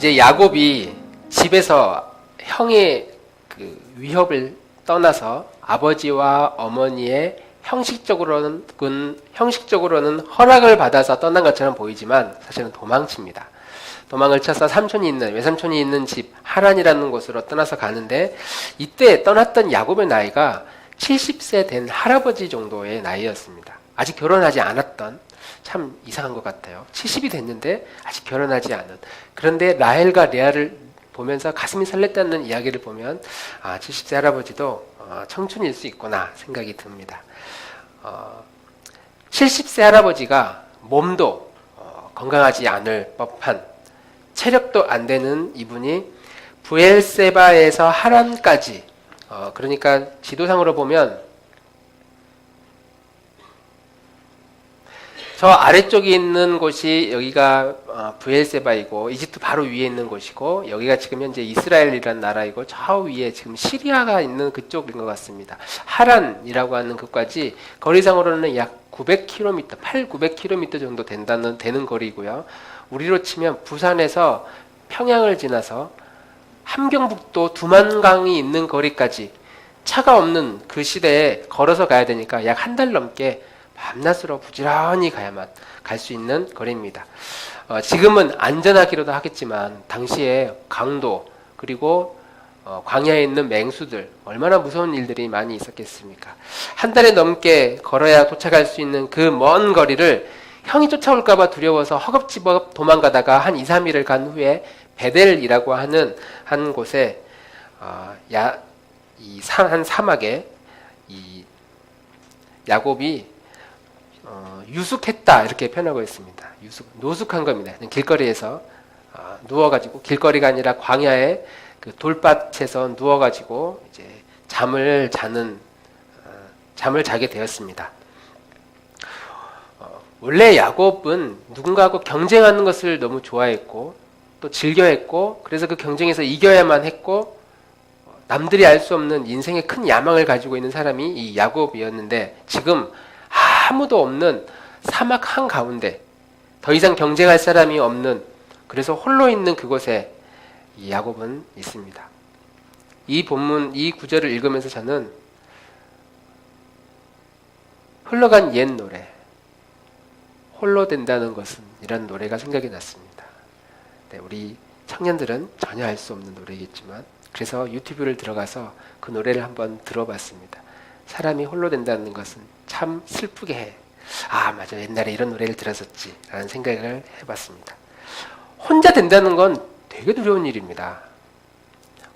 이제 야곱이 집에서 형의 그 위협을 떠나서 아버지와 어머니의 형식적으로는 허락을 받아서 떠난 것처럼 보이지만 사실은 도망칩니다. 도망을 쳐서 외삼촌이 있는 집 하란이라는 곳으로 떠나서 가는데, 이때 떠났던 야곱의 나이가 70세 된 할아버지 정도의 나이였습니다. 아직 결혼하지 않았던, 참 이상한 것 같아요. 70이 됐는데 아직 결혼하지 않은. 그런데 라헬과 레아를 보면서 가슴이 설렜다는 이야기를 보면 70세 할아버지도 청춘일 수 있구나 생각이 듭니다. 70세 할아버지가 몸도 건강하지 않을 법한, 체력도 안 되는 이분이 브엘세바에서 하란까지, 그러니까 지도상으로 보면 저 아래쪽에 있는 곳이 여기가 브엘세바이고, 이집트 바로 위에 있는 곳이고, 여기가 지금 현재 이스라엘이라는 나라이고, 저 위에 지금 시리아가 있는 그쪽인 것 같습니다. 하란이라고 하는 것까지 거리상으로는 약 900km, 900km 정도 되는 거리고요. 우리로 치면 부산에서 평양을 지나서 함경북도 두만강이 있는 거리까지 차가 없는 그 시대에 걸어서 가야 되니까 약 한 달 넘게 밤낮으로 부지런히 가야만 갈 수 있는 거리입니다. 지금은 안전하기로도 하겠지만 당시에 강도, 그리고 광야에 있는 맹수들, 얼마나 무서운 일들이 많이 있었겠습니까? 한 달에 넘게 걸어야 도착할 수 있는 그 먼 거리를 형이 쫓아올까봐 두려워서 허겁지겁 도망가다가 한 2, 3일을 간 후에 베델이라고 하는 한 곳에 한 사막에 이 야곱이 유숙했다 이렇게 표현하고 있습니다. 노숙한 겁니다. 길거리에서 누워가지고, 길거리가 아니라 광야의 그 돌밭에서 누워가지고 이제 잠을 자게 되었습니다. 원래 야곱은 누군가하고 경쟁하는 것을 너무 좋아했고 또 즐겨했고, 그래서 그 경쟁에서 이겨야만 했고, 남들이 알 수 없는 인생의 큰 야망을 가지고 있는 사람이 이 야곱이었는데, 지금 아무도 없는 사막 한가운데, 더 이상 경쟁할 사람이 없는, 그래서 홀로 있는 그곳에 이 야곱은 있습니다. 이 구절을 읽으면서 저는 흘러간 옛 노래, 홀로 된다는 것은, 이런 노래가 생각이 났습니다. 네, 우리 청년들은 전혀 알 수 없는 노래겠지만, 그래서 유튜브를 들어가서 그 노래를 한번 들어봤습니다. 사람이 홀로 된다는 것은 참 슬프게 해. 맞아, 옛날에 이런 노래를 들었었지 라는 생각을 해봤습니다. 혼자 된다는 건 되게 두려운 일입니다.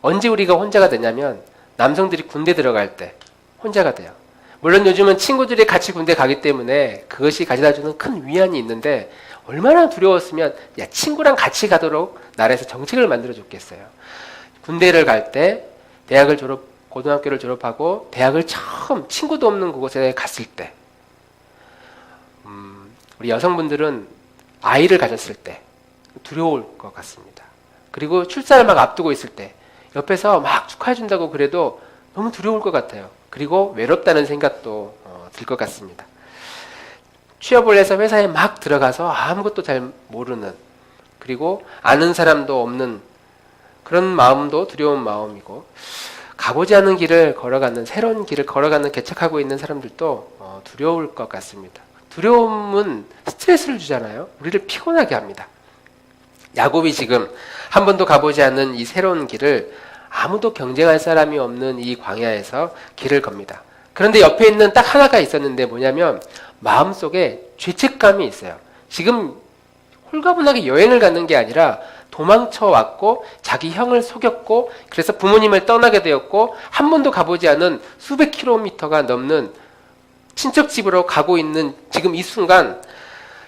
언제 우리가 혼자가 되냐면, 남성들이 군대 들어갈 때 혼자가 돼요. 물론 요즘은 친구들이 같이 군대 가기 때문에 그것이 가져다주는 큰 위안이 있는데, 얼마나 두려웠으면 친구랑 같이 가도록 나라에서 정책을 만들어줬겠어요. 군대를 갈 때, 고등학교를 졸업하고 대학을 처음 친구도 없는 그곳에 갔을 때, 우리 여성분들은 아이를 가졌을 때 두려울 것 같습니다. 그리고 출산을 막 앞두고 있을 때 옆에서 막 축하해준다고 그래도 너무 두려울 것 같아요. 그리고 외롭다는 생각도 들 것 같습니다. 취업을 해서 회사에 막 들어가서 아무것도 잘 모르는, 그리고 아는 사람도 없는 그런 마음도 두려운 마음이고, 가보지 않은 새로운 길을 걸어가는 개척하고 있는 사람들도 두려울 것 같습니다. 두려움은 스트레스를 주잖아요. 우리를 피곤하게 합니다. 야곱이 지금 한 번도 가보지 않은 이 새로운 길을, 아무도 경쟁할 사람이 없는 이 광야에서 길을 겁니다. 그런데 옆에 있는 딱 하나가 있었는데 뭐냐면, 마음속에 죄책감이 있어요. 지금 홀가분하게 여행을 가는 게 아니라 도망쳐 왔고, 자기 형을 속였고, 그래서 부모님을 떠나게 되었고, 한 번도 가보지 않은 수백 킬로미터가 넘는 친척 집으로 가고 있는 지금 이 순간,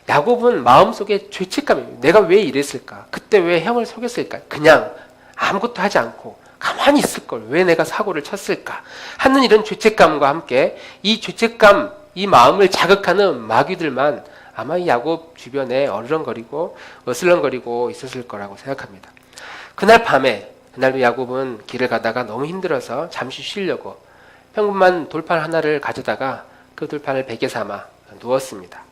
야곱은 마음속에 죄책감이, 내가 왜 이랬을까? 그때 왜 형을 속였을까? 그냥 아무것도 하지 않고 가만히 있을 걸 왜 내가 사고를 쳤을까? 하는 이런 죄책감과 함께, 이 죄책감, 이 마음을 자극하는 마귀들만 아마 이 야곱 주변에 어슬렁거리고 있었을 거라고 생각합니다. 그날도 야곱은 길을 가다가 너무 힘들어서 잠시 쉬려고 평범한 돌판 하나를 가져다가 그 돌판을 베개 삼아 누웠습니다.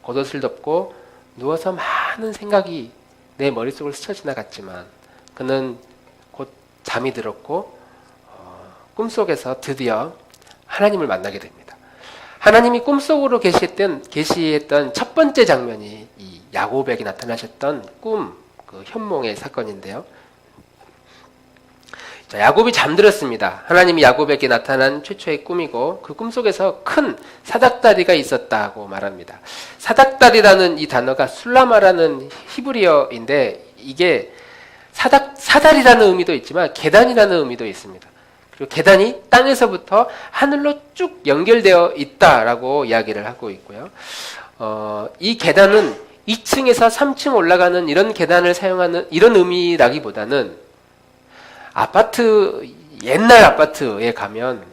겉옷을 덮고 누워서 많은 생각이 내 머릿속을 스쳐 지나갔지만, 그는 곧 잠이 들었고 꿈속에서 드디어 하나님을 만나게 됩니다. 하나님이 꿈속으로 계시했던 첫 번째 장면이 이 야곱에게 나타나셨던 그 현몽의 사건인데요. 자, 야곱이 잠들었습니다. 하나님이 야곱에게 나타난 최초의 꿈이고 그 꿈속에서 큰 사닥다리가 있었다고 말합니다. 사닥다리라는 이 단어가 술라마라는 히브리어인데 이게 사다리라는 의미도 있지만 계단이라는 의미도 있습니다. 그리고 계단이 땅에서부터 하늘로 쭉 연결되어 있다라고 이야기를 하고 있고요. 이 계단은 2층에서 3층 올라가는 이런 계단을 사용하는 이런 의미라기보다는 옛날 아파트에 가면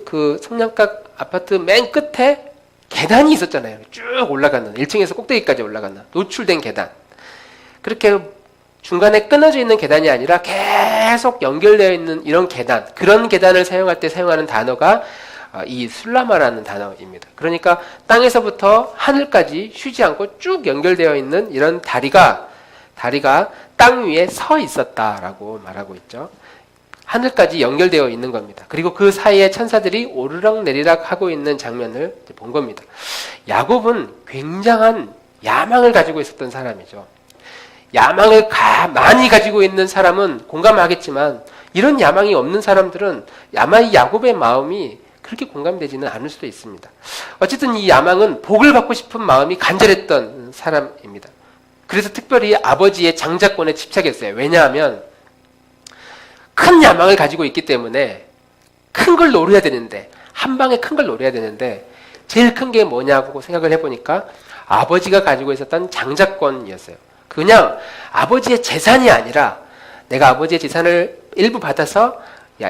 그 성냥갑 아파트 맨 끝에 계단이 있었잖아요. 쭉 올라가는 1층에서 꼭대기까지 올라가는 노출된 계단. 그렇게 중간에 끊어져 있는 계단이 아니라 계속 연결되어 있는 이런 계단, 그런 계단을 사용할 때 사용하는 단어가 이 술라마라는 단어입니다. 그러니까 땅에서부터 하늘까지 쉬지 않고 쭉 연결되어 있는 이런 다리가 땅 위에 서 있었다라고 말하고 있죠. 하늘까지 연결되어 있는 겁니다. 그리고 그 사이에 천사들이 오르락 내리락 하고 있는 장면을 본 겁니다. 야곱은 굉장한 야망을 가지고 있었던 사람이죠. 야망을 많이 가지고 있는 사람은 공감하겠지만 이런 야망이 없는 사람들은 아마 이 야곱의 마음이 그렇게 공감되지는 않을 수도 있습니다. 어쨌든 이 야망은 복을 받고 싶은 마음이 간절했던 사람입니다. 그래서 특별히 아버지의 장자권에 집착했어요. 왜냐하면 큰 야망을 가지고 있기 때문에 큰 걸 노려야 되는데, 한 방에 큰 걸 노려야 되는데 제일 큰 게 뭐냐고 생각을 해보니까 아버지가 가지고 있었던 장자권이었어요. 그냥 아버지의 재산이 아니라 내가 아버지의 재산을 일부 받아서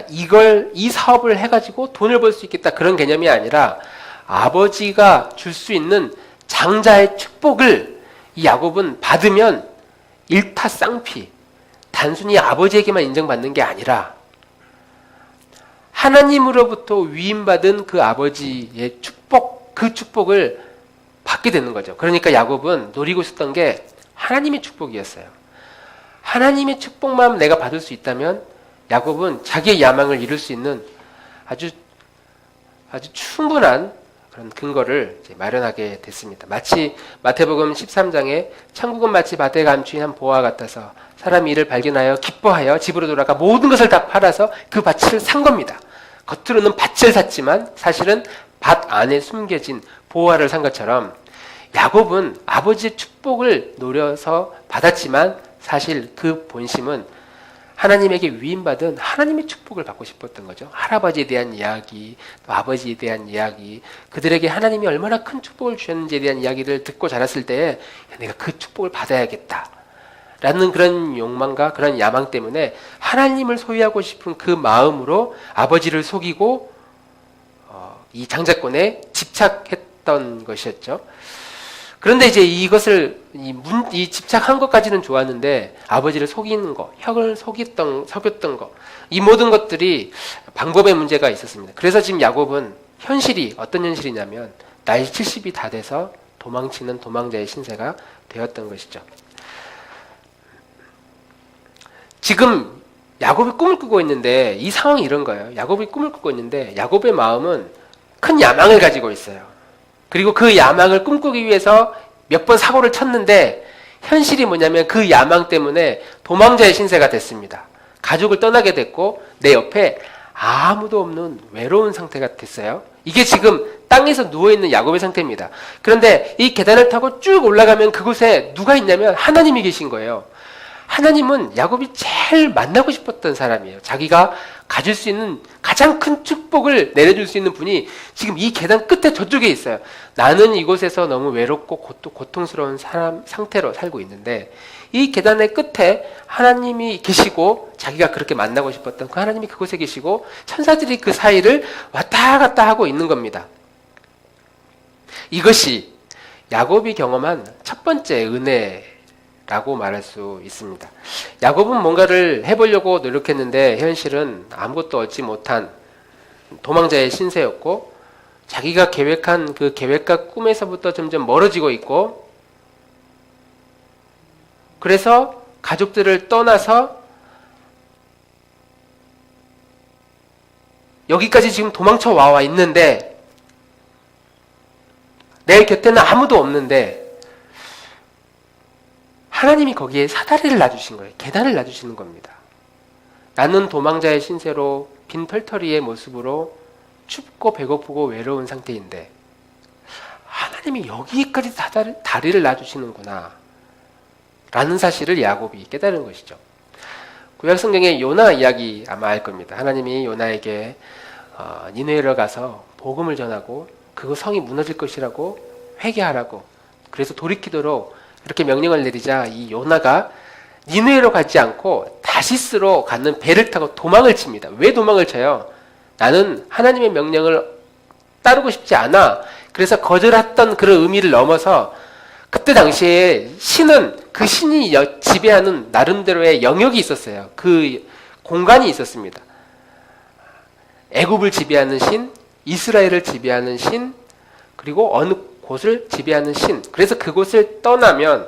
이 사업을 해가지고 돈을 벌 수 있겠다, 그런 개념이 아니라 아버지가 줄 수 있는 장자의 축복을 이 야곱은 받으면 일타쌍피, 단순히 아버지에게만 인정받는 게 아니라 하나님으로부터 위임받은 그 아버지의 축복, 그 축복을 받게 되는 거죠. 그러니까 야곱은 노리고 있었던 게 하나님의 축복이었어요. 하나님의 축복만 내가 받을 수 있다면 야곱은 자기의 야망을 이룰 수 있는 아주 충분한 그런 근거를 마련하게 됐습니다. 마치 마태복음 13장에 천국은 마치 밭에 감추인 한 보화 같아서 사람이 이를 발견하여 기뻐하여 집으로 돌아가 모든 것을 다 팔아서 그 밭을 산 겁니다. 겉으로는 밭을 샀지만 사실은 밭 안에 숨겨진 보화를 산 것처럼 야곱은 아버지의 축복을 노려서 받았지만 사실 그 본심은 하나님에게 위임받은 하나님의 축복을 받고 싶었던 거죠. 할아버지에 대한 이야기, 또 아버지에 대한 이야기, 그들에게 하나님이 얼마나 큰 축복을 주셨는지에 대한 이야기를 듣고 자랐을 때 내가 그 축복을 받아야겠다 라는 그런 욕망과 그런 야망 때문에 하나님을 소유하고 싶은 그 마음으로 아버지를 속이고 이 장자권에 집착했던 것이었죠. 그런데 이제 이것을 이 집착한 것까지는 좋았는데 아버지를 속이는 거, 혁을 속였던 거, 이 모든 것들이 방법의 문제가 있었습니다. 그래서 지금 야곱은 현실이 어떤 현실이냐면 나이 70이 다 돼서 도망치는 도망자의 신세가 되었던 것이죠. 지금 야곱이 꿈을 꾸고 있는데 이 상황이 이런 거예요. 야곱이 꿈을 꾸고 있는데 야곱의 마음은 큰 야망을 가지고 있어요. 그리고 그 야망을 꿈꾸기 위해서 몇 번 사고를 쳤는데 현실이 뭐냐면 그 야망 때문에 도망자의 신세가 됐습니다. 가족을 떠나게 됐고 내 옆에 아무도 없는 외로운 상태가 됐어요. 이게 지금 땅에서 누워있는 야곱의 상태입니다. 그런데 이 계단을 타고 쭉 올라가면 그곳에 누가 있냐면 하나님이 계신 거예요. 하나님은 야곱이 제일 만나고 싶었던 사람이에요. 자기가 가질 수 있는 가장 큰 축복을 내려줄 수 있는 분이 지금 이 계단 끝에 저쪽에 있어요. 나는 이곳에서 너무 외롭고 고통스러운 상태로 살고 있는데 이 계단의 끝에 하나님이 계시고 자기가 그렇게 만나고 싶었던 그 하나님이 그곳에 계시고 천사들이 그 사이를 왔다 갔다 하고 있는 겁니다. 이것이 야곱이 경험한 첫 번째 은혜라고 말할 수 있습니다. 야곱은 뭔가를 해보려고 노력했는데 현실은 아무것도 얻지 못한 도망자의 신세였고 자기가 계획한 그 계획과 꿈에서부터 점점 멀어지고 있고 그래서 가족들을 떠나서 여기까지 지금 도망쳐 와 있는데 내 곁에는 아무도 없는데 하나님이 거기에 사다리를 놔주신 거예요. 계단을 놔주시는 겁니다. 나는 도망자의 신세로 빈 털터리의 모습으로 춥고 배고프고 외로운 상태인데 하나님이 여기까지 다리를 놔주시는구나 라는 사실을 야곱이 깨달은 것이죠. 구약 성경의 요나 이야기 아마 알 겁니다. 하나님이 요나에게 니느웨로 가서 복음을 전하고 그 성이 무너질 것이라고 회개하라고, 그래서 돌이키도록 이렇게 명령을 내리자 이 요나가 니느웨로 가지 않고 다시스로 가는 배를 타고 도망을 칩니다. 왜 도망을 쳐요? 나는 하나님의 명령을 따르고 싶지 않아. 그래서 거절했던 그런 의미를 넘어서 그때 당시에 신은 그 신이 지배하는 나름대로의 영역이 있었어요. 그 공간이 있었습니다. 애굽을 지배하는 신, 이스라엘을 지배하는 신, 그리고 어느 곳을 지배하는 신. 그래서 그곳을 떠나면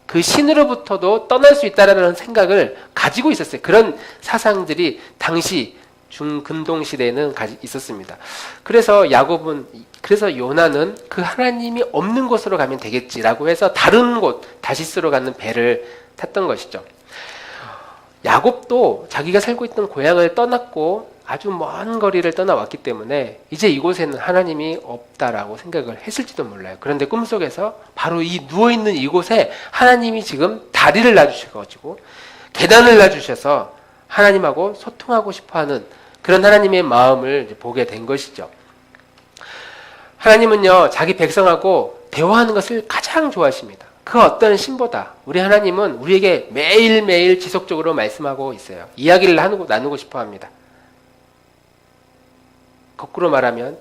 그 신으로부터도 떠날 수 있다라는 생각을 가지고 있었어요. 그런 사상들이 당시 중근동 시대에는 있었습니다. 그래서 그래서 요나는 그 하나님이 없는 곳으로 가면 되겠지라고 해서 다른 곳 다시스로 가는 배를 탔던 것이죠. 야곱도 자기가 살고 있던 고향을 떠났고 아주 먼 거리를 떠나왔기 때문에 이제 이곳에는 하나님이 없다라고 생각을 했을지도 몰라요. 그런데 꿈속에서 바로 이 누워있는 이곳에 하나님이 지금 다리를 놔주셔가지고 계단을 놔주셔서 하나님하고 소통하고 싶어하는 그런 하나님의 마음을 보게 된 것이죠. 하나님은요, 자기 백성하고 대화하는 것을 가장 좋아하십니다. 그 어떤 신보다 우리 하나님은 우리에게 매일매일 지속적으로 말씀하고 있어요. 이야기를 나누고 싶어 합니다. 거꾸로 말하면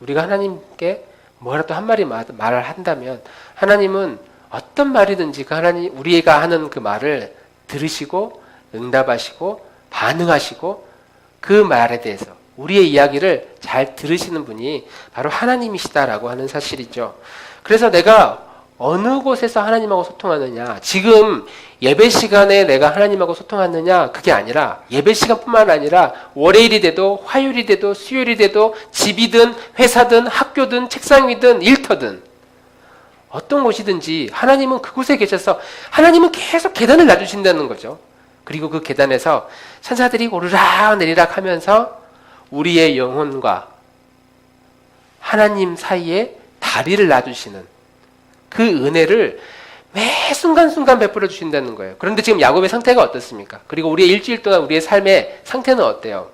우리가 하나님께 뭐라도 한마디 말을 한다면 하나님은 어떤 말이든지 그 하나님 우리가 하는 그 말을 들으시고 응답하시고 반응하시고 그 말에 대해서 우리의 이야기를 잘 들으시는 분이 바로 하나님이시다라고 하는 사실이죠. 그래서 내가 어느 곳에서 하나님하고 소통하느냐, 지금 예배 시간에 내가 하나님하고 소통하느냐, 그게 아니라 예배 시간뿐만 아니라 월요일이 돼도 화요일이 돼도 수요일이 돼도 집이든 회사든 학교든 책상 위든 일터든 어떤 곳이든지 하나님은 그곳에 계셔서 하나님은 계속 계단을 놔주신다는 거죠. 그리고 그 계단에서 천사들이 오르락 내리락 하면서 우리의 영혼과 하나님 사이에 다리를 놔주시는 그 은혜를 매 순간순간 베풀어 주신다는 거예요. 그런데 지금 야곱의 상태가 어떻습니까? 그리고 우리의 일주일 동안 우리의 삶의 상태는 어때요?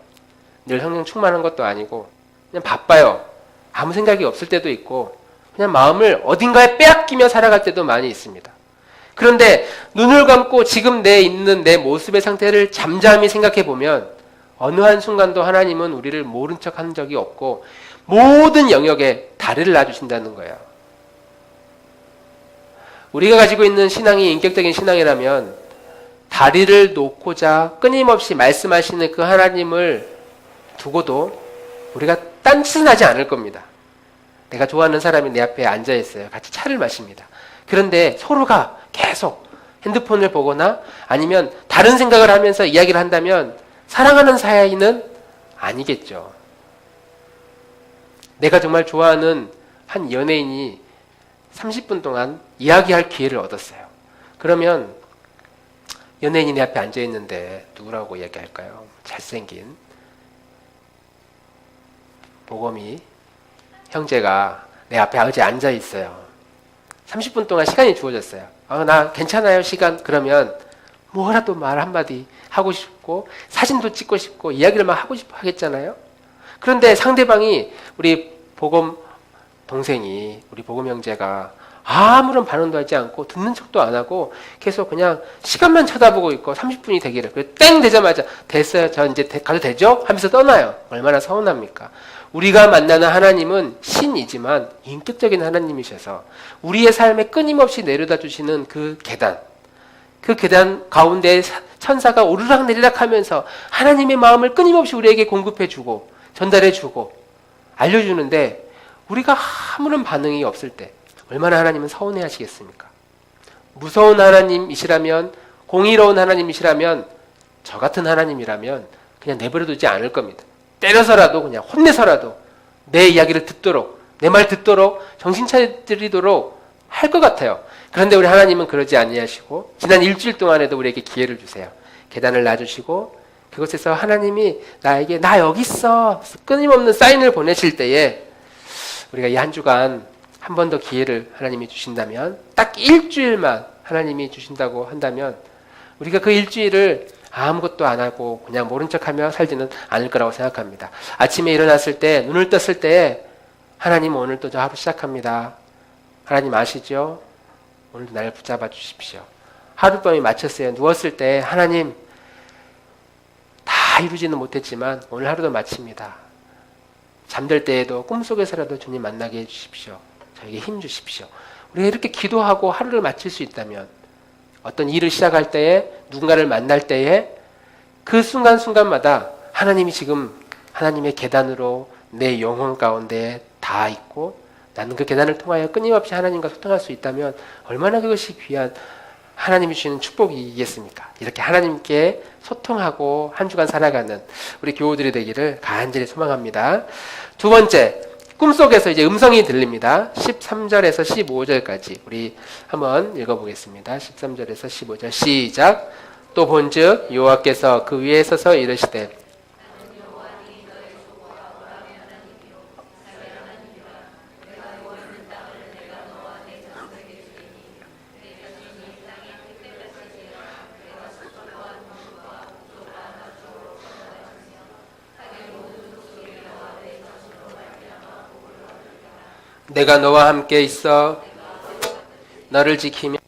늘 성령 충만한 것도 아니고 그냥 바빠요. 아무 생각이 없을 때도 있고 그냥 마음을 어딘가에 빼앗기며 살아갈 때도 많이 있습니다. 그런데 눈을 감고 지금 있는 내 모습의 상태를 잠잠히 생각해 보면 어느 한순간도 하나님은 우리를 모른 척 한 적이 없고 모든 영역에 다리를 놔주신다는 거예요. 우리가 가지고 있는 신앙이 인격적인 신앙이라면 다리를 놓고자 끊임없이 말씀하시는 그 하나님을 두고도 우리가 딴짓은 하지 않을 겁니다. 내가 좋아하는 사람이 내 앞에 앉아 있어요. 같이 차를 마십니다. 그런데 서로가 계속 핸드폰을 보거나 아니면 다른 생각을 하면서 이야기를 한다면 사랑하는 사이는 아니겠죠. 내가 정말 좋아하는 한 연예인이 30분 동안 이야기할 기회를 얻었어요. 그러면 연예인이 내 앞에 앉아있는데 누구라고 이야기할까요? 잘생긴 보검이 형제가 내 앞에 어제 앉아있어요. 30분 동안 시간이 주어졌어요. 나 괜찮아요 시간. 그러면 뭐라도 말 한마디 하고 싶고 사진도 찍고 싶고 이야기를 막 하고 싶어 하겠잖아요. 그런데 상대방이 우리 보검 동생이 우리 보검 형제가 아무런 반응도 하지 않고 듣는 척도 안 하고 계속 그냥 시간만 쳐다보고 있고 30분이 되기를 땡 되자마자 됐어요 저 이제 가도 되죠? 하면서 떠나요. 얼마나 서운합니까? 우리가 만나는 하나님은 신이지만 인격적인 하나님이셔서 우리의 삶에 끊임없이 내려다 주시는 그 계단 가운데 천사가 오르락 내리락 하면서 하나님의 마음을 끊임없이 우리에게 공급해 주고 전달해 주고 알려주는데 우리가 아무런 반응이 없을 때 얼마나 하나님은 서운해 하시겠습니까? 무서운 하나님이시라면, 공의로운 하나님이시라면, 저 같은 하나님이라면 그냥 내버려두지 않을 겁니다. 때려서라도, 그냥 혼내서라도 내 이야기를 듣도록, 내 말 듣도록, 정신 차리도록 할 것 같아요. 그런데 우리 하나님은 그러지 아니하시고 지난 일주일 동안에도 우리에게 기회를 주세요. 계단을 놔주시고 그곳에서 하나님이 나에게 나 여기 있어 끊임없는 사인을 보내실 때에 우리가 이 한 주간 한 번 더 기회를 하나님이 주신다면, 딱 일주일만 하나님이 주신다고 한다면 우리가 그 일주일을 아무것도 안 하고 그냥 모른 척하며 살지는 않을 거라고 생각합니다. 아침에 일어났을 때, 눈을 떴을 때 하나님 오늘 또 저 하루 시작합니다. 하나님 아시죠? 오늘도 나를 붙잡아 주십시오. 하룻밤이 마쳤어요. 누웠을 때 하나님 다 이루지는 못했지만 오늘 하루도 마칩니다. 잠들 때에도 꿈속에서라도 주님 만나게 해주십시오. 저에게 힘 주십시오. 우리가 이렇게 기도하고 하루를 마칠 수 있다면, 어떤 일을 시작할 때에, 누군가를 만날 때에 그 순간순간마다 하나님이 지금 하나님의 계단으로 내 영혼 가운데 다 있고 나는 그 계단을 통하여 끊임없이 하나님과 소통할 수 있다면 얼마나 그것이 귀한 하나님이 주시는 축복이겠습니까? 이렇게 하나님께 소통하고 한 주간 살아가는 우리 교우들이 되기를 간절히 소망합니다. 두 번째, 꿈속에서 이제 음성이 들립니다. 13절에서 15절까지 우리 한번 읽어보겠습니다. 13절에서 15절 시작. 또 본즉 여호와께서 그 위에 서서 이르시되 내가 너와 함께 있어 너를 지키며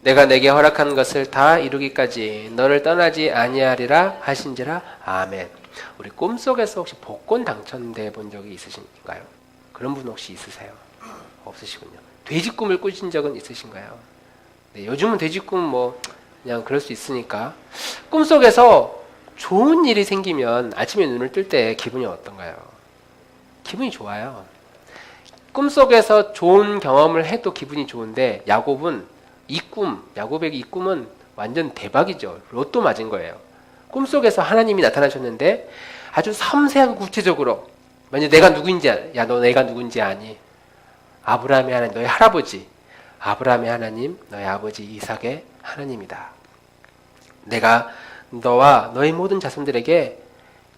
내가 내게 허락한 것을 다 이루기까지 너를 떠나지 아니하리라 하신지라. 아멘. 우리 꿈속에서 혹시 복권 당첨돼 본 적이 있으신가요? 그런 분 혹시 있으세요? 없으시군요. 돼지 꿈을 꾸신 적은 있으신가요? 네, 요즘은 돼지 꿈 뭐 그냥 그럴 수 있으니까. 꿈속에서 좋은 일이 생기면 아침에 눈을 뜰 때 기분이 어떤가요? 기분이 좋아요. 꿈속에서 좋은 경험을 해도 기분이 좋은데 야곱에게 이 꿈은 완전 대박이죠. 로또 맞은 거예요. 꿈속에서 하나님이 나타나셨는데 아주 섬세하고 구체적으로, 만약 내가 누구인지, 야 너 내가 누군지 아니? 아브라함의 하나님, 너의 할아버지 아브라함의 하나님, 너의 아버지 이삭의 하나님이다. 내가 너와 너의 모든 자손들에게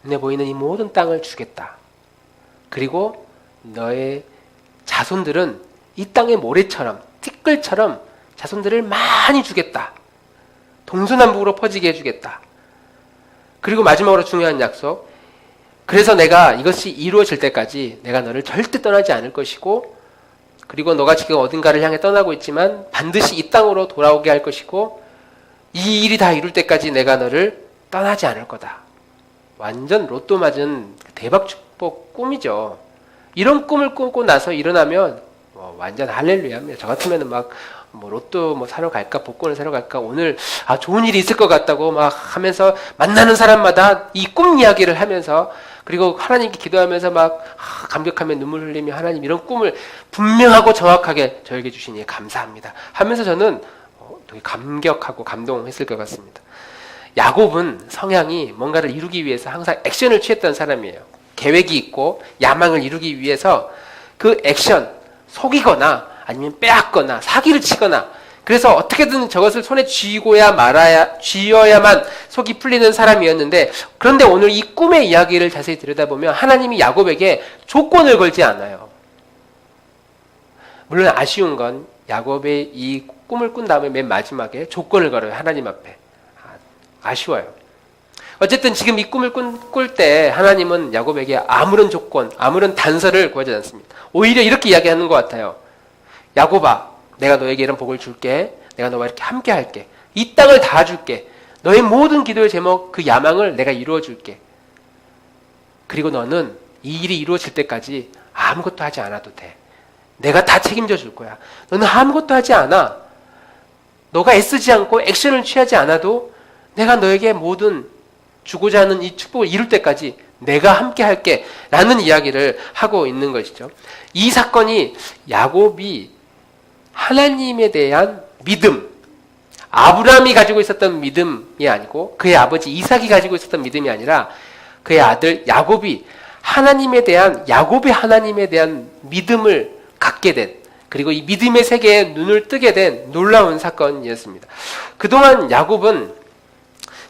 눈에 보이는 이 모든 땅을 주겠다. 그리고 너의 자손들은 이 땅의 모래처럼, 티끌처럼 자손들을 많이 주겠다. 동서남북으로 퍼지게 해주겠다. 그리고 마지막으로 중요한 약속. 그래서 내가 이것이 이루어질 때까지 내가 너를 절대 떠나지 않을 것이고, 그리고 너가 지금 어딘가를 향해 떠나고 있지만 반드시 이 땅으로 돌아오게 할 것이고, 이 일이 다 이룰 때까지 내가 너를 떠나지 않을 거다. 완전 로또 맞은 대박 축복 꿈이죠. 이런 꿈을 꾸고 나서 일어나면 완전 할렐루야입니다. 저 같으면 막 로또 사러 갈까, 복권을 사러 갈까, 오늘 좋은 일이 있을 것 같다고 막 하면서 만나는 사람마다 이 꿈 이야기를 하면서, 그리고 하나님께 기도하면서 막 감격하며 눈물 흘리며 하나님 이런 꿈을 분명하고 정확하게 저에게 주시니 감사합니다 하면서 저는 되게 감격하고 감동했을 것 같습니다. 야곱은 성향이 뭔가를 이루기 위해서 항상 액션을 취했던 사람이에요. 계획이 있고 야망을 이루기 위해서 그 액션, 속이거나 아니면 빼앗거나 사기를 치거나, 그래서 어떻게든 저것을 손에 쥐어야만 속이 풀리는 사람이었는데, 그런데 오늘 이 꿈의 이야기를 자세히 들여다보면 하나님이 야곱에게 조건을 걸지 않아요. 물론 아쉬운 건 야곱의 이 꿈을 꾼 다음에 맨 마지막에 조건을 걸어요. 하나님 앞에. 아쉬워요. 어쨌든 지금 이 꿈을 꿀 때 하나님은 야곱에게 아무런 조건, 아무런 단서를 구하지 않습니다. 오히려 이렇게 이야기하는 것 같아요. 야곱아, 내가 너에게 이런 복을 줄게. 내가 너와 이렇게 함께 할게. 이 땅을 다 줄게. 너의 모든 기도의 제목, 그 야망을 내가 이루어 줄게. 그리고 너는 이 일이 이루어질 때까지 아무것도 하지 않아도 돼. 내가 다 책임져 줄 거야. 너는 아무것도 하지 않아. 너가 애쓰지 않고 액션을 취하지 않아도 내가 너에게 모든 주고자 하는 이 축복을 이룰 때까지 내가 함께 할게 라는 이야기를 하고 있는 것이죠. 이 사건이 야곱이 하나님에 대한 믿음, 아브라함이 가지고 있었던 믿음이 아니고 그의 아버지 이삭이 가지고 있었던 믿음이 아니라 그의 아들 야곱이 야곱의 하나님에 대한 믿음을 갖게 된, 그리고 이 믿음의 세계에 눈을 뜨게 된 놀라운 사건이었습니다. 그동안 야곱은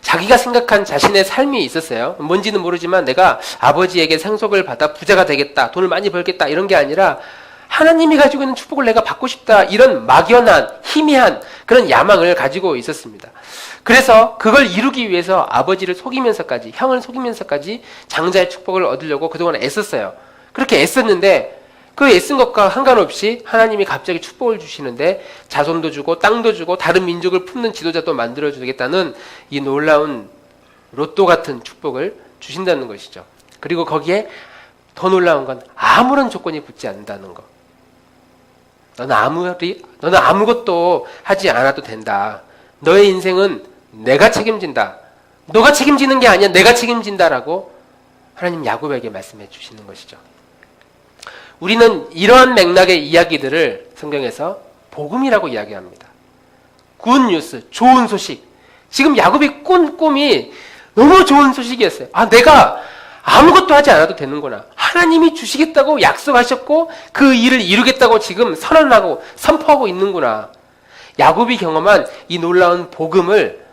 자기가 생각한 자신의 삶이 있었어요. 뭔지는 모르지만 내가 아버지에게 상속을 받아 부자가 되겠다, 돈을 많이 벌겠다, 이런 게 아니라 하나님이 가지고 있는 축복을 내가 받고 싶다, 이런 막연한 희미한 그런 야망을 가지고 있었습니다. 그래서 그걸 이루기 위해서 아버지를 속이면서까지, 형을 속이면서까지 장자의 축복을 얻으려고 그동안 애썼어요. 그렇게 애썼는데 그 애쓴 것과 상관없이 하나님이 갑자기 축복을 주시는데 자손도 주고 땅도 주고 다른 민족을 품는 지도자도 만들어주겠다는 이 놀라운 로또 같은 축복을 주신다는 것이죠. 그리고 거기에 더 놀라운 건 아무런 조건이 붙지 않는다는 것. 너는 아무것도 하지 않아도 된다. 너의 인생은 내가 책임진다. 너가 책임지는 게 아니야. 내가 책임진다라고 하나님 야곱에게 말씀해 주시는 것이죠. 우리는 이러한 맥락의 이야기들을 성경에서 복음이라고 이야기합니다. 굿뉴스, 좋은 소식. 지금 야곱이 꾼 꿈이 너무 좋은 소식이었어요. 내가 아무것도 하지 않아도 되는구나. 하나님이 주시겠다고 약속하셨고 그 일을 이루겠다고 지금 선언하고 선포하고 있는구나. 야곱이 경험한 이 놀라운 복음을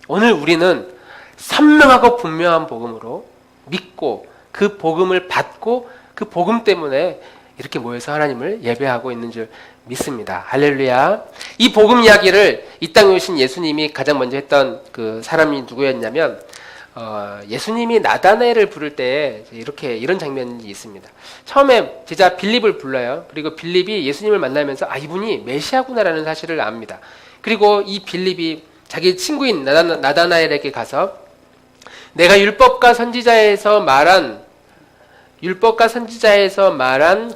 오늘 우리는 선명하고 분명한 복음으로 믿고 그 복음을 받고 그 복음 때문에 이렇게 모여서 하나님을 예배하고 있는 줄 믿습니다. 할렐루야. 이 복음 이야기를 이 땅에 오신 예수님이 가장 먼저 했던 그 사람이 누구였냐면 예수님이 나다나엘을 부를 때 이런 장면이 있습니다. 처음에 제자 빌립을 불러요. 그리고 빌립이 예수님을 만나면서 이분이 메시아구나라는 사실을 압니다. 그리고 이 빌립이 자기 친구인 나다나엘에게 가서 내가 율법과 선지자에서 말한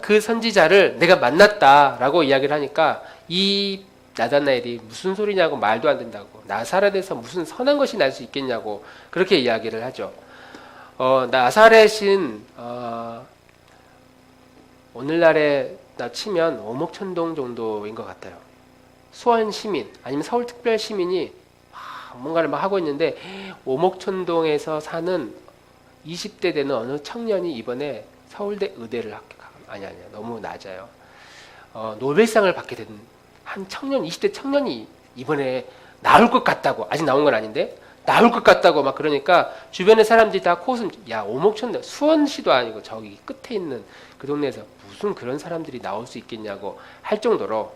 그 선지자를 내가 만났다라고 이야기를 하니까 이 나다나엘이 무슨 소리냐고, 말도 안 된다고, 나사렛에서 무슨 선한 것이 날 수 있겠냐고 그렇게 이야기를 하죠. 나사렛은 오늘날에 나 치면 오목천동 정도인 것 같아요. 수원 시민 아니면 서울특별 시민이 뭔가를 막 하고 있는데 오목천동에서 사는 20대 되는 어느 청년이 이번에 서울대 의대를 아니야 너무 낮아요. 노벨상을 받게 된 한 청년, 20대 청년이 이번에 나올 것 같다고, 아직 나온 건 아닌데 나올 것 같다고 막 그러니까 주변의 사람들이 다 코웃음. 야, 오목천동, 수원시도 아니고 저기 끝에 있는 그 동네에서 무슨 그런 사람들이 나올 수 있겠냐고 할 정도로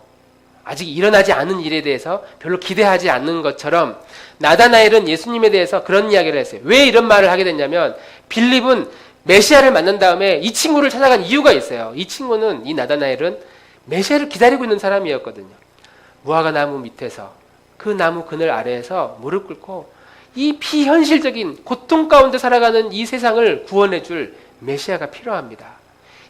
아직 일어나지 않은 일에 대해서 별로 기대하지 않는 것처럼 나다나엘은 예수님에 대해서 그런 이야기를 했어요. 왜 이런 말을 하게 됐냐면 빌립은 메시아를 만난 다음에 이 친구를 찾아간 이유가 있어요. 이 친구는, 이 나다나엘은 메시아를 기다리고 있는 사람이었거든요. 무화과 나무 밑에서 그 나무 그늘 아래에서 무릎 꿇고 이 비현실적인 고통 가운데 살아가는 이 세상을 구원해 줄 메시아가 필요합니다.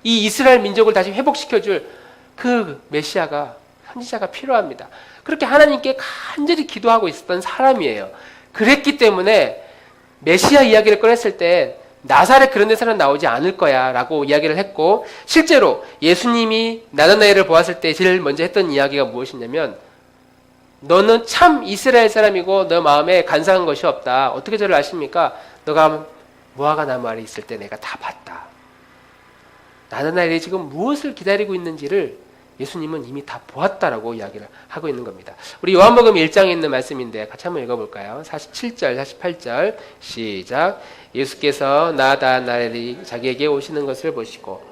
이 이스라엘 민족을 다시 회복시켜 줄 그 메시아가, 선지자가 필요합니다. 그렇게 하나님께 간절히 기도하고 있었던 사람이에요. 그랬기 때문에 메시아 이야기를 꺼냈을 때 나사렛 그런 데서는 나오지 않을 거야 라고 이야기를 했고, 실제로 예수님이 나다나엘을 보았을 때 제일 먼저 했던 이야기가 무엇이냐면 너는 참 이스라엘 사람이고 너 마음에 간사한 것이 없다. 어떻게 저를 아십니까? 너가 무화과 나무 아래 있을 때 내가 다 봤다. 나다나엘이 지금 무엇을 기다리고 있는지를 예수님은 이미 다 보았다라고 이야기를 하고 있는 겁니다. 우리 요한복음 1장에 있는 말씀인데 같이 한번 읽어볼까요? 47절, 48절 시작. 예수께서 나다나엘이 자기에게 오시는 것을 보시고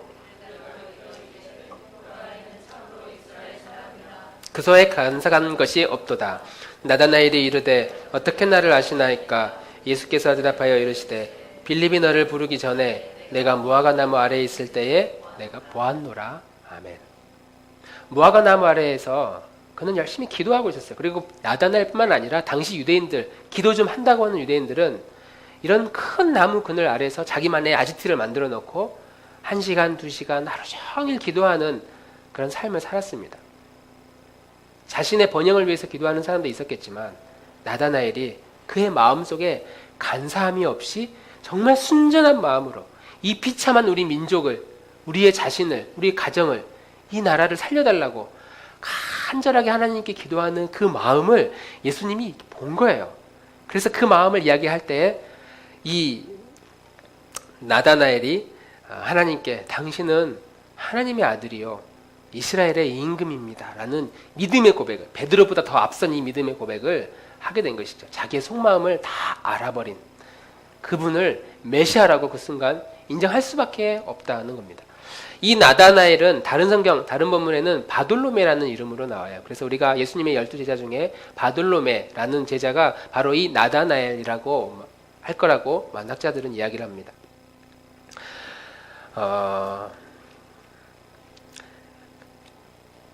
그소에 간사한 것이 없도다. 나다나엘이 이르되 어떻게 나를 아시나이까? 예수께서 대답하여 이르시되 빌립이 너를 부르기 전에 내가 무화과 나무 아래에 있을 때에 내가 보았노라. 아멘. 무화과 나무 아래에서 그는 열심히 기도하고 있었어요. 그리고 나다나엘뿐만 아니라 당시 유대인들, 기도 좀 한다고 하는 유대인들은 이런 큰 나무 그늘 아래에서 자기만의 아지트를 만들어 놓고 1시간, 2시간 하루 종일 기도하는 그런 삶을 살았습니다. 자신의 번영을 위해서 기도하는 사람도 있었겠지만 나다나엘이 그의 마음속에 간사함이 없이 정말 순전한 마음으로 이 비참한 우리 민족을, 우리의 자신을, 우리 가정을, 이 나라를 살려달라고 간절하게 하나님께 기도하는 그 마음을 예수님이 본 거예요. 그래서 그 마음을 이야기할 때 이 나다나엘이 하나님께 당신은 하나님의 아들이요 이스라엘의 임금입니다 라는 믿음의 고백을, 베드로보다 더 앞선 이 믿음의 고백을 하게 된 것이죠. 자기의 속마음을 다 알아버린 그분을 메시아라고 그 순간 인정할 수밖에 없다는 겁니다. 이 나다나엘은 다른 성경, 다른 본문에는 바돌로메라는 이름으로 나와요. 그래서 우리가 예수님의 12제자 중에 바돌로메라는 제자가 바로 이 나다나엘이라고 할 거라고 만학자들은 이야기를 합니다.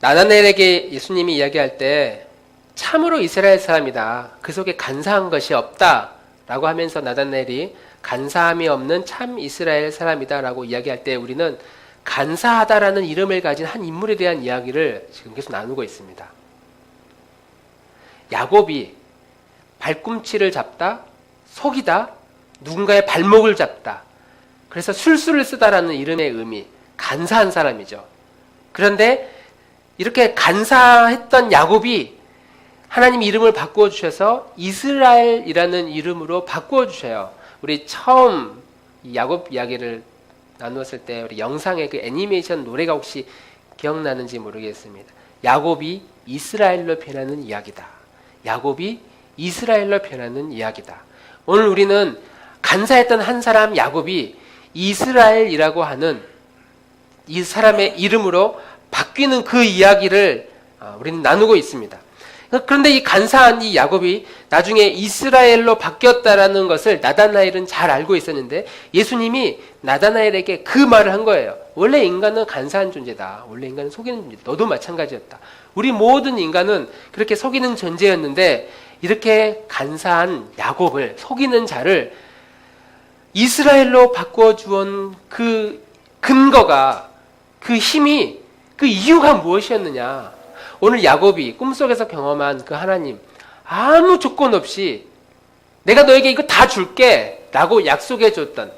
나다나엘에게 예수님이 이야기할 때 참으로 이스라엘 사람이다. 그 속에 간사한 것이 없다. 라고 하면서 나다나엘이 간사함이 없는 참 이스라엘 사람이다. 라고 이야기할 때 우리는 간사하다라는 이름을 가진 한 인물에 대한 이야기를 지금 계속 나누고 있습니다. 야곱이 발꿈치를 잡다, 속이다, 누군가의 발목을 잡다. 그래서 술수를 쓰다라는 이름의 의미, 간사한 사람이죠. 그런데 이렇게 간사했던 야곱이 하나님 이름을 바꾸어 주셔서 이스라엘이라는 이름으로 바꾸어 주셔요. 우리 처음 야곱 이야기를 나누었을 때 우리 영상의 그 애니메이션 노래가 혹시 기억나는지 모르겠습니다. 야곱이 이스라엘로 변하는 이야기다. 야곱이 이스라엘로 변하는 이야기다. 오늘 우리는 간사했던 한 사람 야곱이 이스라엘이라고 하는 이 사람의 이름으로 바뀌는 그 이야기를 우리는 나누고 있습니다. 그런데 이 간사한 이 야곱이 나중에 이스라엘로 바뀌었다라는 것을 나다나엘은 잘 알고 있었는데 예수님이 나다나엘에게 그 말을 한 거예요. 원래 인간은 간사한 존재다. 원래 인간은 속이는 존재다. 너도 마찬가지였다. 우리 모든 인간은 그렇게 속이는 존재였는데 이렇게 간사한 야곱을, 속이는 자를 이스라엘로 바꾸어 주온 그 근거가, 그 힘이, 그 이유가 무엇이었느냐. 오늘 야곱이 꿈속에서 경험한 그 하나님, 아무 조건 없이 내가 너에게 이거 다 줄게 라고 약속해 줬던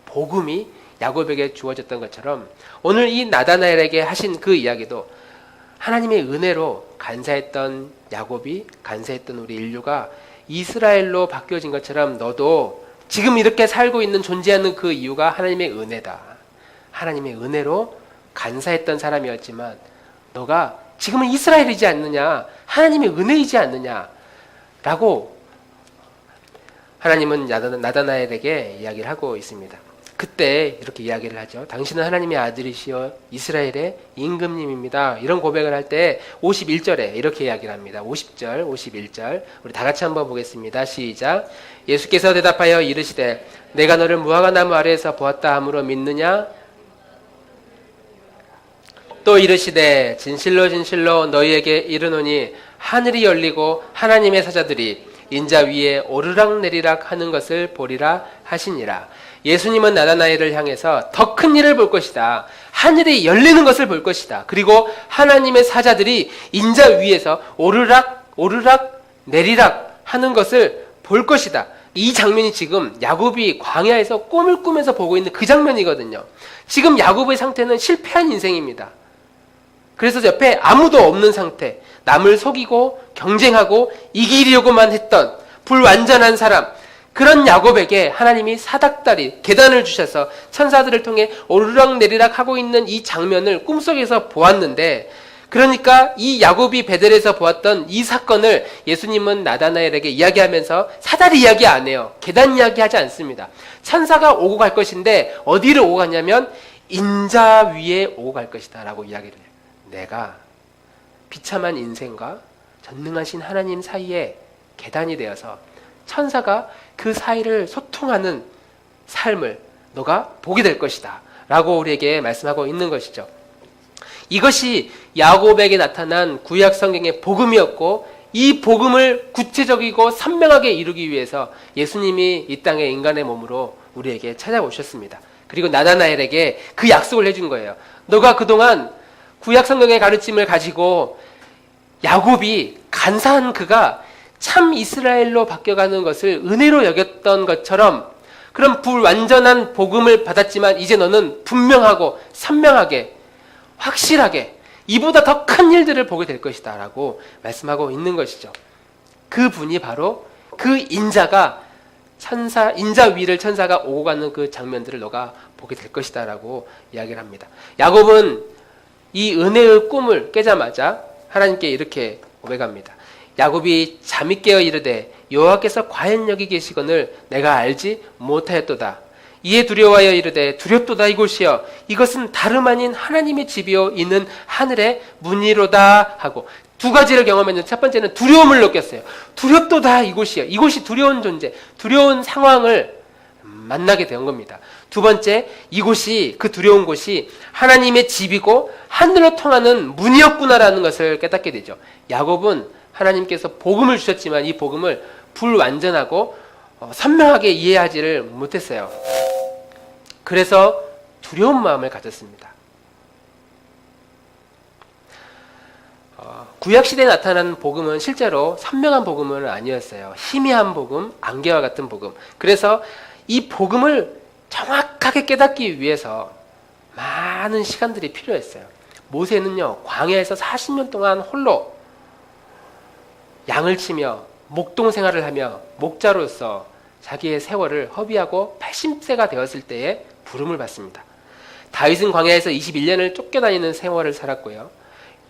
복음이 야곱에게 주어졌던 것처럼 오늘 이 나다나엘에게 하신 그 이야기도 하나님의 은혜로 간사했던 야곱이, 간사했던 우리 인류가 이스라엘로 바뀌어진 것처럼 너도 지금 이렇게 살고 있는 존재하는 그 이유가 하나님의 은혜다. 하나님의 은혜로 간사했던 사람이었지만 너가 지금은 이스라엘이지 않느냐, 하나님의 은혜이지 않느냐 라고 하나님은 나다나엘에게 이야기를 하고 있습니다. 그때 이렇게 이야기를 하죠. 당신은 하나님의 아들이시여 이스라엘의 임금님입니다. 이런 고백을 할 때 51절에 이렇게 이야기를 합니다. 50절, 51절 우리 다 같이 한번 보겠습니다. 시작. 예수께서 대답하여 이르시되 내가 너를 무화과 나무 아래에서 보았다 함으로 믿느냐? 또 이르시되 진실로 진실로 너희에게 이르노니 하늘이 열리고 하나님의 사자들이 인자 위에 오르락내리락 하는 것을 보리라 하시니라. 예수님은 나다나엘을 향해서 더 큰 일을 볼 것이다. 하늘이 열리는 것을 볼 것이다. 그리고 하나님의 사자들이 인자 위에서 오르락 오르락 내리락 하는 것을 볼 것이다. 이 장면이 지금 야곱이 광야에서 꿈을 꾸면서 보고 있는 그 장면이거든요. 지금 야곱의 상태는 실패한 인생입니다. 그래서 옆에 아무도 없는 상태, 남을 속이고 경쟁하고 이기려고만 했던 불완전한 사람, 그런 야곱에게 하나님이 사닥다리, 계단을 주셔서 천사들을 통해 오르락내리락 하고 있는 이 장면을 꿈속에서 보았는데, 그러니까 이 야곱이 베델에서 보았던 이 사건을 예수님은 나다나엘에게 이야기하면서 사다리 이야기 안 해요. 계단 이야기 하지 않습니다. 천사가 오고 갈 것인데 어디를 오고 가냐면 인자 위에 오고 갈 것이다 라고 이야기를 해요. 내가 비참한 인생과 전능하신 하나님 사이에 계단이 되어서 천사가 그 사이를 소통하는 삶을 너가 보게 될 것이다 라고 우리에게 말씀하고 있는 것이죠. 이것이 야곱에게 나타난 구약 성경의 복음이었고, 이 복음을 구체적이고 선명하게 이루기 위해서 예수님이 이 땅의 인간의 몸으로 우리에게 찾아오셨습니다. 그리고 나다나엘에게 그 약속을 해준 거예요. 너가 그동안 구약 성경의 가르침을 가지고 야곱이 간사한 그가 참 이스라엘로 바뀌어가는 것을 은혜로 여겼던 것처럼, 그런 불완전한 복음을 받았지만 이제 너는 분명하고 선명하게 확실하게 이보다 더 큰 일들을 보게 될 것이다 라고 말씀하고 있는 것이죠. 그 분이 바로 그 인자가 인자 위를 천사가 오고 가는 그 장면들을 너가 보게 될 것이다 라고 이야기를 합니다. 야곱은 이 은혜의 꿈을 깨자마자 하나님께 이렇게 고백합니다. 야곱이 잠이 깨어 이르되 여호와께서 과연 여기 계시거늘 내가 알지 못하였도다. 이에 두려워하여 이르되 두렵도다 이곳이여 이것은 다름 아닌 하나님의 집이요 있는 하늘의 문이로다 하고 두 가지를 경험했는데 첫 번째는 두려움을 느꼈어요. 두렵도다 이곳이요. 이곳이 두려운 존재, 두려운 상황을 만나게 된 겁니다. 두 번째, 이곳이 그 두려운 곳이 하나님의 집이고 하늘로 통하는 문이었구나라는 것을 깨닫게 되죠. 야곱은 하나님께서 복음을 주셨지만 이 복음을 불완전하고 선명하게 이해하지를 못했어요. 그래서 두려운 마음을 가졌습니다. 구약시대에 나타난 복음은 실제로 선명한 복음은 아니었어요. 희미한 복음, 안개와 같은 복음. 그래서 이 복음을 정확하게 깨닫기 위해서 많은 시간들이 필요했어요. 모세는요, 광야에서 40년 동안 홀로 양을 치며 목동 생활을 하며 목자로서 자기의 세월을 허비하고 80세가 되었을 때에 부름을 받습니다. 다윗은 광야에서 21년을 쫓겨다니는 생활을 살았고요.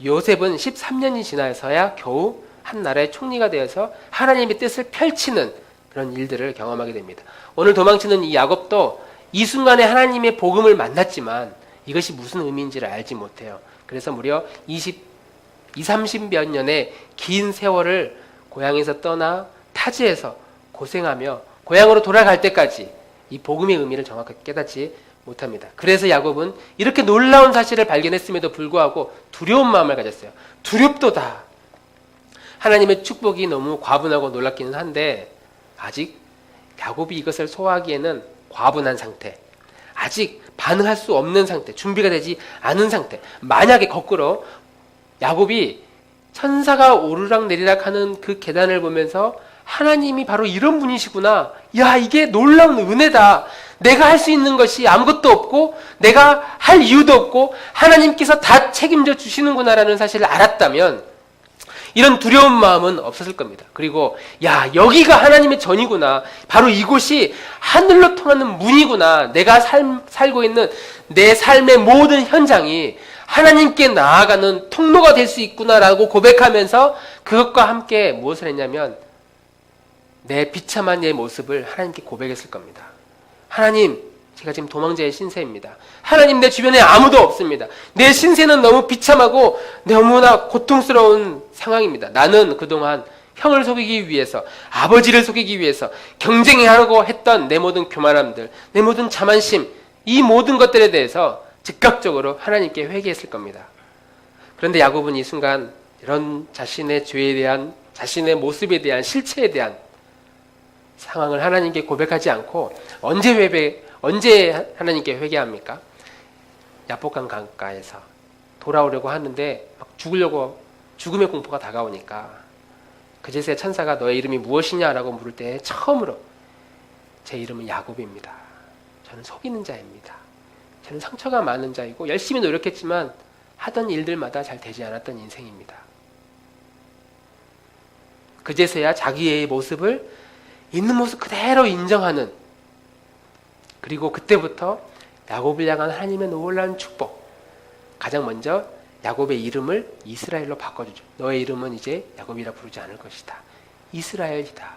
요셉은 13년이 지나서야 겨우 한 나라의 총리가 되어서 하나님의 뜻을 펼치는 그런 일들을 경험하게 됩니다. 오늘 도망치는 이 야곱도 이 순간에 하나님의 복음을 만났지만 이것이 무슨 의미인지를 알지 못해요. 그래서 무려 30몇 년의 긴 세월을 고향에서 떠나 타지에서 고생하며 고향으로 돌아갈 때까지 이 복음의 의미를 정확하게 깨닫지 못합니다. 그래서 야곱은 이렇게 놀라운 사실을 발견했음에도 불구하고 두려운 마음을 가졌어요. 두렵도다. 하나님의 축복이 너무 과분하고 놀랍기는 한데 아직 야곱이 이것을 소화하기에는 과분한 상태, 아직 반응할 수 없는 상태, 준비가 되지 않은 상태. 만약에 거꾸로 야곱이 천사가 오르락 내리락 하는 그 계단을 보면서 하나님이 바로 이런 분이시구나. 야, 이게 놀라운 은혜다. 내가 할 수 있는 것이 아무것도 없고 내가 할 이유도 없고 하나님께서 다 책임져 주시는구나라는 사실을 알았다면 이런 두려운 마음은 없었을 겁니다. 그리고 야, 여기가 하나님의 전이구나. 바로 이곳이 하늘로 통하는 문이구나. 내가 살고 있는 내 삶의 모든 현장이 하나님께 나아가는 통로가 될 수 있구나라고 고백하면서 그것과 함께 무엇을 했냐면 내 비참한 내 모습을 하나님께 고백했을 겁니다. 하나님, 제가 지금 도망자의 신세입니다. 하나님, 내 주변에 아무도 없습니다. 내 신세는 너무 비참하고 너무나 고통스러운 상황입니다. 나는 그동안 형을 속이기 위해서, 아버지를 속이기 위해서 경쟁하려고 했던 내 모든 교만함들, 내 모든 자만심, 이 모든 것들에 대해서 즉각적으로 하나님께 회개했을 겁니다. 그런데 야곱은 이 순간 이런 자신의 죄에 대한, 자신의 모습에 대한, 실체에 대한 상황을 하나님께 고백하지 않고 언제 하나님께 회개합니까? 야복강 강가에서 돌아오려고 하는데 막 죽음의 공포가 다가오니까 그제서야 천사가 너의 이름이 무엇이냐라고 물을 때 처음으로 제 이름은 야곱입니다. 저는 속이는 자입니다. 저는 상처가 많은 자이고 열심히 노력했지만 하던 일들마다 잘 되지 않았던 인생입니다. 그제서야 자기의 모습을 있는 모습 그대로 인정하는, 그리고 그때부터 야곱을 향한 하나님의 놀라운 축복, 가장 먼저 야곱의 이름을 이스라엘로 바꿔주죠. 너의 이름은 이제 야곱이라 부르지 않을 것이다. 이스라엘이다.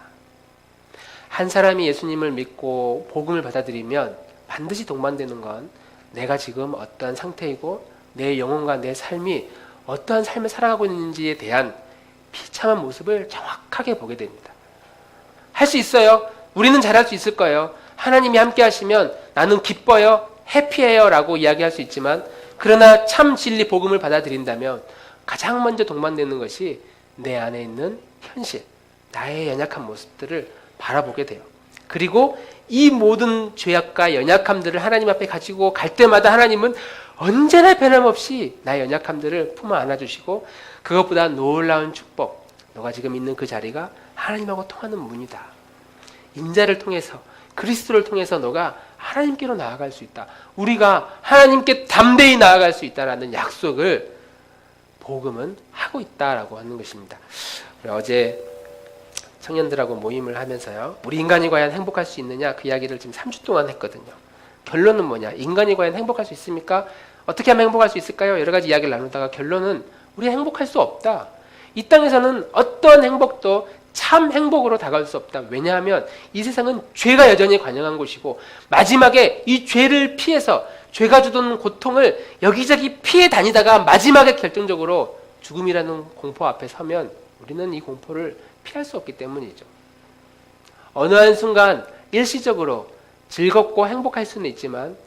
한 사람이 예수님을 믿고 복음을 받아들이면 반드시 동반되는 건 내가 지금 어떠한 상태이고 내 영혼과 내 삶이 어떠한 삶을 살아가고 있는지에 대한 비참한 모습을 정확하게 보게 됩니다. 할 수 있어요. 우리는 잘할 수 있을 거예요. 하나님이 함께 하시면 나는 기뻐요, 해피해요 라고 이야기할 수 있지만, 그러나 참 진리 복음을 받아들인다면 가장 먼저 동반되는 것이 내 안에 있는 현실, 나의 연약한 모습들을 바라보게 돼요. 그리고 이 모든 죄악과 연약함들을 하나님 앞에 가지고 갈 때마다 하나님은 언제나 변함없이 나의 연약함들을 품어 안아주시고, 그것보다 놀라운 축복, 너가 지금 있는 그 자리가 하나님하고 통하는 문이다. 인자를 통해서, 그리스도를 통해서 너가 하나님께로 나아갈 수 있다. 우리가 하나님께 담대히 나아갈 수 있다라는 약속을 복음은 하고 있다라고 하는 것입니다. 우리 어제 청년들하고 모임을 하면서요, 우리 인간이 과연 행복할 수 있느냐, 그 이야기를 지금 3주 동안 했거든요. 결론은 뭐냐? 인간이 과연 행복할 수 있습니까? 어떻게 하면 행복할 수 있을까요? 여러 가지 이야기를 나누다가 결론은 우리 행복할 수 없다. 이 땅에서는 어떤 행복도 참 행복으로 다가올 수 없다. 왜냐하면 이 세상은 죄가 여전히 관영한 곳이고, 마지막에 이 죄를 피해서 죄가 주던 고통을 여기저기 피해 다니다가 마지막에 결정적으로 죽음이라는 공포 앞에 서면 우리는 이 공포를 피할 수 없기 때문이죠. 어느 한순간 일시적으로 즐겁고 행복할 수는 있지만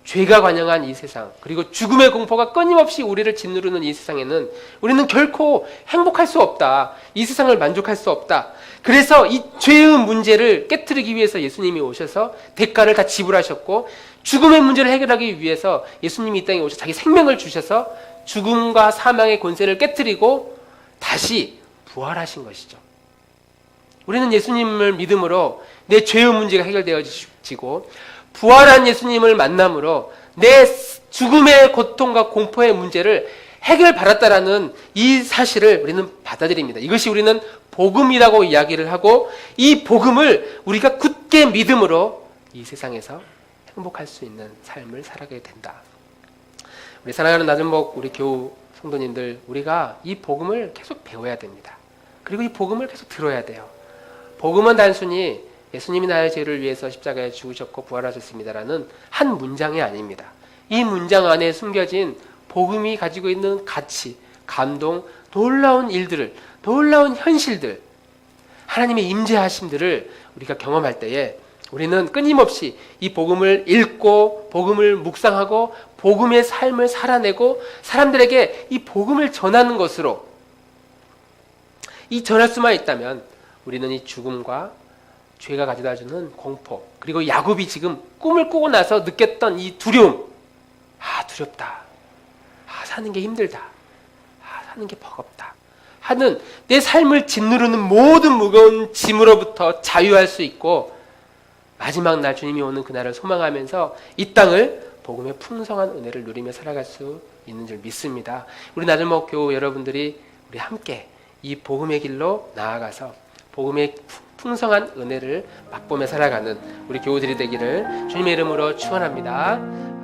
죄가 관영한 이 세상, 그리고 죽음의 공포가 끊임없이 우리를 짓누르는 이 세상에는 우리는 결코 행복할 수 없다. 이 세상을 만족할 수 없다. 그래서 이 죄의 문제를 깨트리기 위해서 예수님이 오셔서 대가를 다 지불하셨고, 죽음의 문제를 해결하기 위해서 예수님이 이 땅에 오셔서 자기 생명을 주셔서 죽음과 사망의 권세를 깨트리고 다시 부활하신 것이죠. 우리는 예수님을 믿음으로 내 죄의 문제가 해결되어지고, 부활한 예수님을 만남으로 내 죽음의 고통과 공포의 문제를 해결받았다라는 이 사실을 우리는 받아들입니다. 이것이 우리는 복음이라고 이야기를 하고, 이 복음을 우리가 굳게 믿음으로 이 세상에서 행복할 수 있는 삶을 살아가게 된다. 우리 사랑하는 낮은복 우리 교우 성도님들, 우리가 이 복음을 계속 배워야 됩니다. 그리고 이 복음을 계속 들어야 돼요. 복음은 단순히 예수님이 나의 죄를 위해서 십자가에 죽으셨고 부활하셨습니다라는 한 문장이 아닙니다. 이 문장 안에 숨겨진 복음이 가지고 있는 가치, 감동, 놀라운 일들을, 놀라운 현실들, 하나님의 임재하심들을 우리가 경험할 때에 우리는 끊임없이 이 복음을 읽고 복음을 묵상하고 복음의 삶을 살아내고 사람들에게 이 복음을 전하는 것으로, 이 전할 수만 있다면 우리는 이 죽음과 죄가 가져다주는 공포, 그리고 야곱이 지금 꿈을 꾸고 나서 느꼈던 이 두려움, 두렵다, 사는 게 힘들다, 사는 게 버겁다 하는 내 삶을 짓누르는 모든 무거운 짐으로부터 자유할 수 있고, 마지막 날 주님이 오는 그날을 소망하면서 이 땅을 복음의 풍성한 은혜를 누리며 살아갈 수 있는 줄 믿습니다. 우리 낮은목 교우 여러분들이 우리 함께 이 복음의 길로 나아가서 복음의 풍성한 은혜를 맛보며 살아가는 우리 교우들이 되기를 주님의 이름으로 축원합니다.